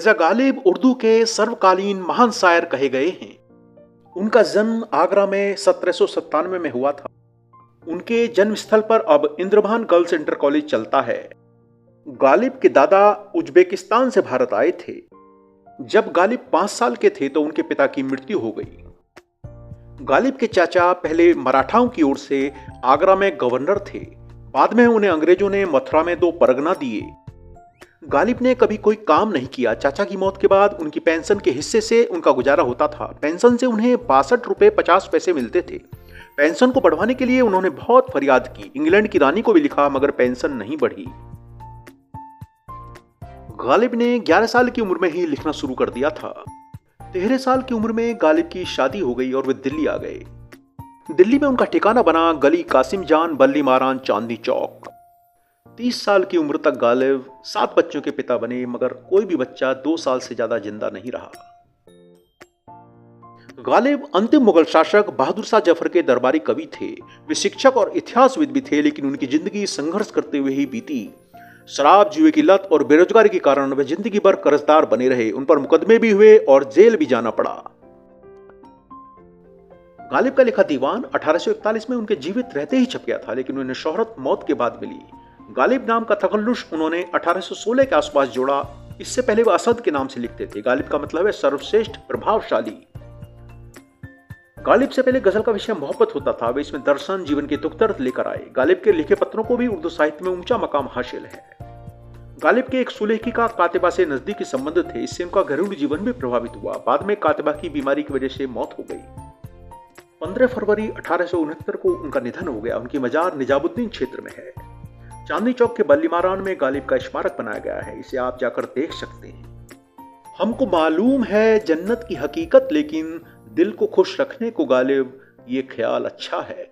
मिर्जा गालिब उर्दू के सर्वकालीन महान शायर कहे गए हैं। उनका जन्म आगरा में 1797 में हुआ था। उनके जन्म स्थल पर अब इंद्रभान गर्ल्स इंटर कॉलेज चलता है। गालिब के दादा उज्बेकिस्तान से भारत आए थे। जब गालिब 5 साल के थे तो उनके पिता की मृत्यु हो गई। गालिब के चाचा पहले मराठाओं की ओर से आगरा में गवर्नर थे। बाद में उन्हें अंग्रेजों ने मथुरा में 2 परगना दिए। गालिब ने कभी कोई काम नहीं किया। चाचा की मौत के बाद उनकी पेंशन के हिस्से से उनका गुजारा होता था। पेंशन से उन्हें 62 रुपए 50 पैसे मिलते थे। पेंशन को बढ़वाने के लिए उन्होंने बहुत फरियाद की। इंग्लैंड की रानी को भी लिखा, मगर पेंशन नहीं बढ़ी। गालिब ने 11 साल की उम्र में ही लिखना शुरू कर दिया था। 13 साल की उम्र में गालिब की शादी हो गई और वे दिल्ली आ गए। दिल्ली में उनका ठिकाना बना गली कासिम जान बल्ली मारान चांदनी चौक। 30 साल की उम्र तक गालिब 7 बच्चों के पिता बने, मगर कोई भी बच्चा 2 साल से ज्यादा जिंदा नहीं रहा। गालिब अंतिम मुगल शासक बहादुर शाह जफर के दरबारी कवि थे। वे शिक्षक और इतिहासविद भी थे, लेकिन उनकी जिंदगी संघर्ष करते हुए ही बीती। शराब, जुए की लत और बेरोजगारी के कारण वे जिंदगी भर कर्जदार बने रहे। उन पर मुकदमे भी हुए और जेल भी जाना पड़ा। गालिब का लिखा दीवान 1841 में उनके जीवित रहते ही छप गया था, लेकिन उन्हें शोहरत मौत के बाद मिली। गालिब नाम का तखल्लुस उन्होंने 1816 के आसपास जोड़ा। इससे पहले वह असद के नाम से लिखते थे। गालिब का मतलब है सर्वश्रेष्ठ, प्रभावशाली। गालिब से पहले गजल का विषय मोहब्बत होता था। वे इसमें दर्शन, जीवन के दुख दर्द लेकर आए। गालिब के लिखे पत्रों को भी उर्दू साहित्य में ऊंचा मकाम हासिल है। गालिब के एक सुलेखिका कातिबा से नजदीकी संबंध थे। इससे उनका घरेलू जीवन भी प्रभावित हुआ। बाद में कातिबा की बीमारी की वजह से मौत हो गई। 15 फरवरी 1869 को उनका निधन हो गया। उनकी मजार निजामुद्दीन क्षेत्र में है। चांदनी चौक के बल्ली मारान में गालिब का स्मारक बनाया गया है। इसे आप जाकर देख सकते हैं। हमको मालूम है जन्नत की हकीकत, लेकिन दिल को खुश रखने को गालिब ये ख्याल अच्छा है।